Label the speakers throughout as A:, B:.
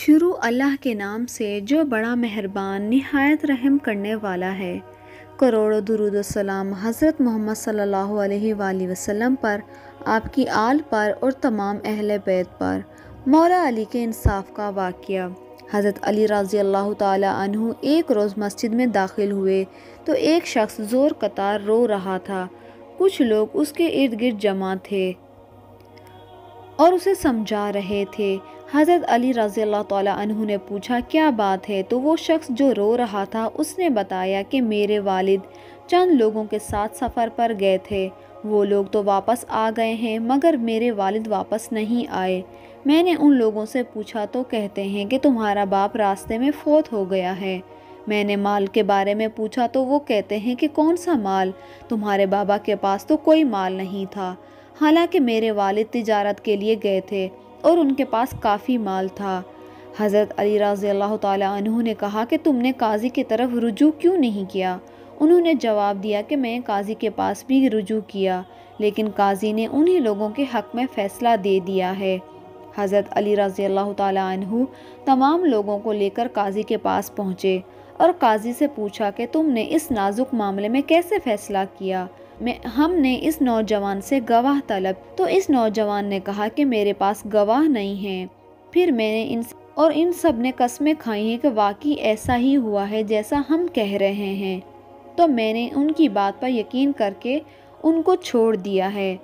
A: شروع اللہ کے نام سے جو بڑا مہربان نہایت رحم کرنے والا ہے۔ کروڑوں درود و سلام حضرت محمد صلی اللہ علیہ وآلہ وسلم پر، آپ کی آل پر اور تمام اہل بیت پر۔ مولا علی کے انصاف کا واقعہ۔ حضرت علی رضی اللہ تعالی عنہ ایک روز مسجد میں داخل ہوئے تو ایک شخص زور قطار رو رہا تھا۔ کچھ لوگ اس کے ارد گرد جمع تھے اور اسے سمجھا رہے تھے۔ حضرت علی رضی اللہ تعالیٰ عنہ نے پوچھا کیا بات ہے؟ تو وہ شخص جو رو رہا تھا اس نے بتایا کہ میرے والد چند لوگوں کے ساتھ سفر پر گئے تھے، وہ لوگ تو واپس آ گئے ہیں مگر میرے والد واپس نہیں آئے۔ میں نے ان لوگوں سے پوچھا تو کہتے ہیں کہ تمہارا باپ راستے میں فوت ہو گیا ہے۔ میں نے مال کے بارے میں پوچھا تو وہ کہتے ہیں کہ کون سا مال؟ تمہارے بابا کے پاس تو کوئی مال نہیں تھا، حالانکہ میرے والد تجارت کے لیے گئے تھے اور ان کے پاس کافی مال تھا۔ حضرت علی رضی اللہ تعالیٰ عنہ نے کہا کہ تم نے قاضی کی طرف رجوع کیوں نہیں کیا؟ انہوں نے جواب دیا کہ میں قاضی کے پاس بھی رجوع کیا، لیکن قاضی نے انہی لوگوں کے حق میں فیصلہ دے دیا ہے۔ حضرت علی رضی اللہ تعالیٰ عنہ تمام لوگوں کو لے کر قاضی کے پاس پہنچے اور قاضی سے پوچھا کہ تم نے اس نازک معاملے میں کیسے فیصلہ کیا؟ ہم نے اس نوجوان سے گواہ طلب، تو اس نوجوان نے کہا کہ میرے پاس گواہ نہیں ہیں۔ پھر میں نے ان سب نے قسمیں کھائی ہیں کہ واقعی ایسا ہی ہوا ہے جیسا ہم کہہ رہے ہیں، تو میں نے ان کی بات پر یقین کر کے ان کو چھوڑ دیا ہے۔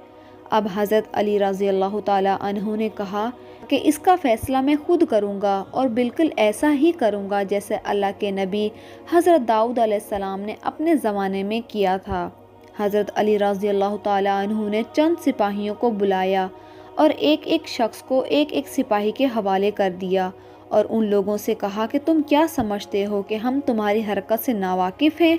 A: اب حضرت علی رضی اللہ تعالی عنہ نے کہا کہ اس کا فیصلہ میں خود کروں گا اور بالکل ایسا ہی کروں گا جیسے اللہ کے نبی حضرت داؤد علیہ السلام نے اپنے زمانے میں کیا تھا۔ حضرت علی رضی اللہ تعالی عنہ نے چند سپاہیوں کو بلایا اور ایک ایک شخص کو ایک ایک سپاہی کے حوالے کر دیا اور ان لوگوں سے کہا کہ تم کیا سمجھتے ہو کہ ہم تمہاری حرکت سے ناواقف ہیں؟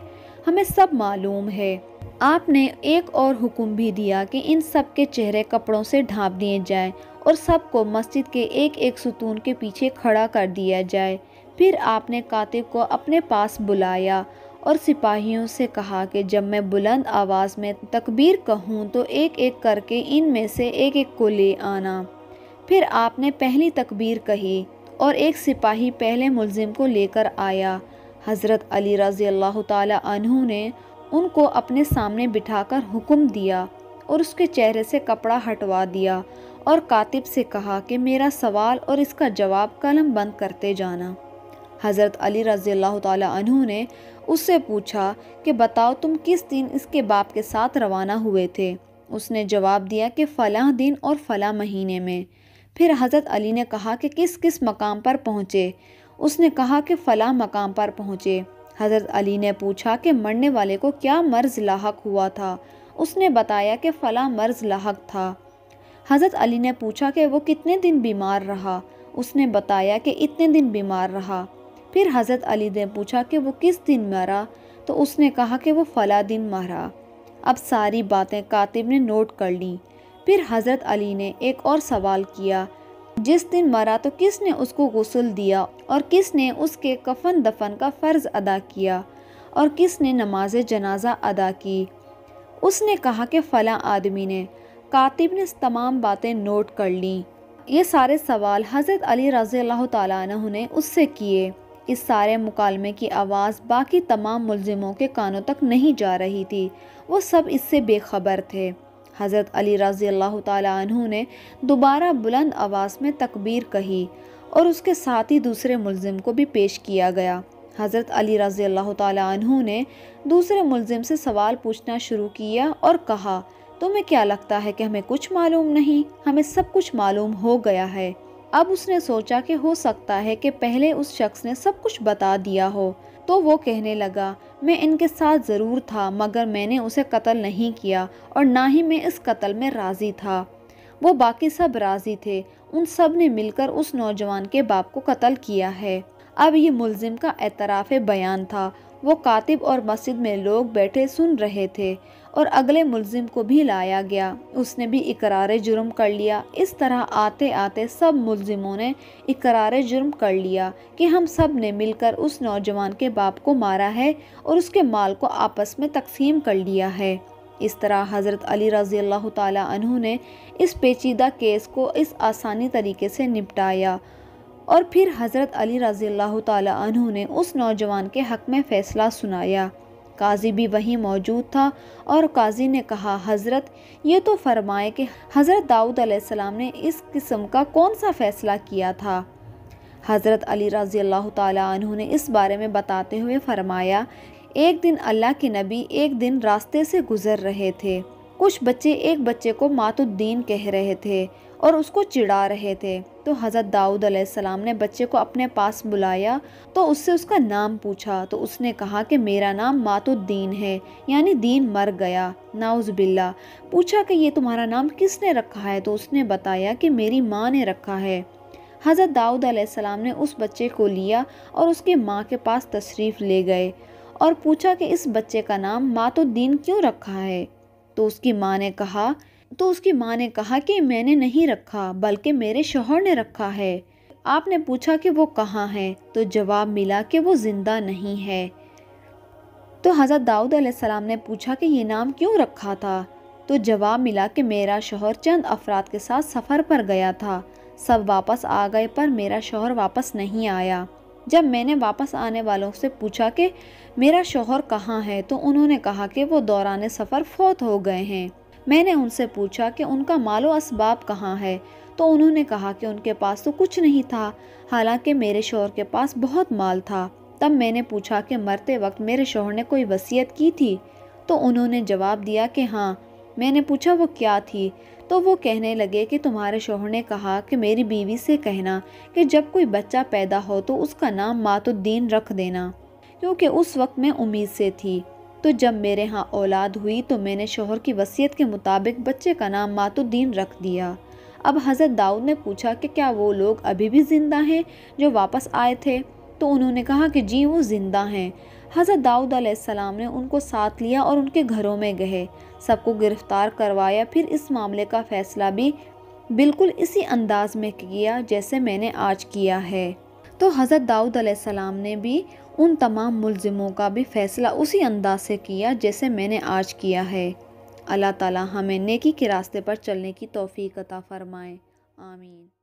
A: ہمیں سب معلوم ہے۔ آپ نے ایک اور حکم بھی دیا کہ ان سب کے چہرے کپڑوں سے ڈھانپ دیے جائیں اور سب کو مسجد کے ایک ایک ستون کے پیچھے کھڑا کر دیا جائے۔ پھر آپ نے کاتب کو اپنے پاس بلایا اور سپاہیوں سے کہا کہ جب میں بلند آواز میں تکبیر کہوں تو ایک ایک کر کے ان میں سے ایک ایک کو لے آنا۔ پھر آپ نے پہلی تکبیر کہی اور ایک سپاہی پہلے ملزم کو لے کر آیا۔ حضرت علی رضی اللہ تعالی عنہ نے ان کو اپنے سامنے بٹھا کر حکم دیا اور اس کے چہرے سے کپڑا ہٹوا دیا اور کاتب سے کہا کہ میرا سوال اور اس کا جواب قلم بند کرتے جانا۔ حضرت علی رضی اللہ تعالی عنہ نے اس سے پوچھا کہ بتاؤ تم کس دن اس کے باپ کے ساتھ روانہ ہوئے تھے؟ اس نے جواب دیا کہ فلاں دن اور فلاں مہینے میں۔ پھر حضرت علی نے کہا کہ کس کس مقام پر پہنچے؟ اس نے کہا کہ فلاں مقام پر پہنچے۔ حضرت علی نے پوچھا کہ مرنے والے کو کیا مرض لاحق ہوا تھا؟ اس نے بتایا کہ فلاں مرض لاحق تھا۔ حضرت علی نے پوچھا کہ وہ کتنے دن بیمار رہا؟ اس نے بتایا کہ اتنے دن بیمار رہا۔ پھر حضرت علی نے پوچھا کہ وہ کس دن مرا؟ تو اس نے کہا کہ وہ فلاں دن مرا۔ اب ساری باتیں کاتب نے نوٹ کر لیں۔ پھر حضرت علی نے ایک اور سوال کیا، جس دن مرا تو کس نے اس کو غسل دیا اور کس نے اس کے کفن دفن کا فرض ادا کیا اور کس نے نماز جنازہ ادا کی؟ اس نے کہا کہ فلاں آدمی نے۔ کاتب نے تمام باتیں نوٹ کر لیں۔ یہ سارے سوال حضرت علی رضی اللہ تعالیٰ عنہ نے اس سے کیے۔ اس سارے مکالمے کی آواز باقی تمام ملزموں کے کانوں تک نہیں جا رہی تھی، وہ سب اس سے بے خبر تھے۔ حضرت علی رضی اللہ تعالیٰ عنہ نے دوبارہ بلند آواز میں تکبیر کہی اور اس کے ساتھ ہی دوسرے ملزم کو بھی پیش کیا گیا۔ حضرت علی رضی اللہ تعالیٰ عنہ نے دوسرے ملزم سے سوال پوچھنا شروع کیا اور کہا، تمہیں کیا لگتا ہے کہ ہمیں کچھ معلوم نہیں؟ ہمیں سب کچھ معلوم ہو گیا ہے۔ اب اس نے سوچا کہ ہو سکتا ہے کہ پہلے اس شخص نے سب کچھ بتا دیا ہو، تو وہ کہنے لگا، میں ان کے ساتھ ضرور تھا مگر میں نے اسے قتل نہیں کیا اور نہ ہی میں اس قتل میں راضی تھا۔ وہ باقی سب راضی تھے، ان سب نے مل کر اس نوجوان کے باپ کو قتل کیا ہے۔ اب یہ ملزم کا اعتراف بیان تھا۔ وہ کاتب اور مسجد میں لوگ بیٹھے سن رہے تھے اور اگلے ملزم کو بھی لایا گیا، اس نے بھی اقرار جرم کر لیا۔ اس طرح آتے آتے سب ملزموں نے اقرار جرم کر لیا کہ ہم سب نے مل کر اس نوجوان کے باپ کو مارا ہے اور اس کے مال کو آپس میں تقسیم کر لیا ہے۔ اس طرح حضرت علی رضی اللہ تعالی عنہ نے اس پیچیدہ کیس کو اس آسانی طریقے سے نپٹایا اور پھر حضرت علی رضی اللہ تعالی عنہ نے اس نوجوان کے حق میں فیصلہ سنایا۔ قاضی بھی وہیں موجود تھا اور قاضی نے کہا، حضرت یہ تو فرمائے کہ حضرت داؤد علیہ السلام نے اس قسم کا کون سا فیصلہ کیا تھا؟ حضرت علی رضی اللہ تعالی عنہ نے اس بارے میں بتاتے ہوئے فرمایا، ایک دن اللہ کے نبی ایک دن راستے سے گزر رہے تھے۔ کچھ بچے ایک بچے کو مات الدین کہہ رہے تھے اور اس کو چڑھا رہے تھے، تو حضرت داؤد علیہ السلام نے بچے کو اپنے پاس بلایا تو اس سے اس کا نام پوچھا، تو اس نے کہا کہ میرا نام مات الدین ہے، یعنی دین مر گیا، نعوذ باللہ۔ پوچھا کہ یہ تمہارا نام کس نے رکھا ہے؟ تو اس نے بتایا کہ میری ماں نے رکھا ہے۔ حضرت داؤد علیہ السلام نے اس بچے کو لیا اور اس کی ماں کے پاس تشریف لے گئے اور پوچھا کہ اس بچے کا نام مات الدین کیوں رکھا ہے؟ تو اس کی ماں نے کہا کہ میں نے نہیں رکھا بلکہ میرے شوہر نے رکھا ہے۔ آپ نے پوچھا کہ وہ کہاں ہے؟ تو جواب ملا کہ وہ زندہ نہیں ہے۔ تو حضرت داؤد علیہ السلام نے پوچھا کہ یہ نام کیوں رکھا تھا؟ تو جواب ملا کہ میرا شوہر چند افراد کے ساتھ سفر پر گیا تھا، سب واپس آ گئے پر میرا شوہر واپس نہیں آیا۔ جب میں نے واپس آنے والوں سے پوچھا کہ میرا شوہر کہاں ہے تو انہوں نے کہا کہ وہ دوران سفر فوت ہو گئے ہیں۔ میں نے ان سے پوچھا کہ ان کا مال و اسباب کہاں ہے تو انہوں نے کہا کہ ان کے پاس تو کچھ نہیں تھا، حالانکہ میرے شوہر کے پاس بہت مال تھا۔ تب میں نے پوچھا کہ مرتے وقت میرے شوہر نے کوئی وصیت کی تھی؟ تو انہوں نے جواب دیا کہ ہاں۔ میں نے پوچھا وہ کیا تھی؟ تو وہ کہنے لگے کہ تمہارے شوہر نے کہا کہ میری بیوی سے کہنا کہ جب کوئی بچہ پیدا ہو تو اس کا نام مات الدین رکھ دینا، کیونکہ اس وقت میں امید سے تھی۔ تو جب میرے ہاں اولاد ہوئی تو میں نے شوہر کی وصیت کے مطابق بچے کا نام مات الدین رکھ دیا۔ اب حضرت داؤد نے پوچھا کہ کیا وہ لوگ ابھی بھی زندہ ہیں جو واپس آئے تھے؟ تو انہوں نے کہا کہ جی وہ زندہ ہیں۔ حضرت داؤد علیہ السلام نے ان کو ساتھ لیا اور ان کے گھروں میں گئے، سب کو گرفتار کروایا، پھر اس معاملے کا فیصلہ بھی بالکل اسی انداز میں کیا جیسے میں نے آج کیا ہے۔ تو حضرت داؤد علیہ السلام نے بھی ان تمام ملزموں کا بھی فیصلہ اسی انداز سے کیا جیسے میں نے آج کیا ہے۔ اللہ تعالی ہمیں نیکی کے راستے پر چلنے کی توفیق عطا فرمائے، آمین۔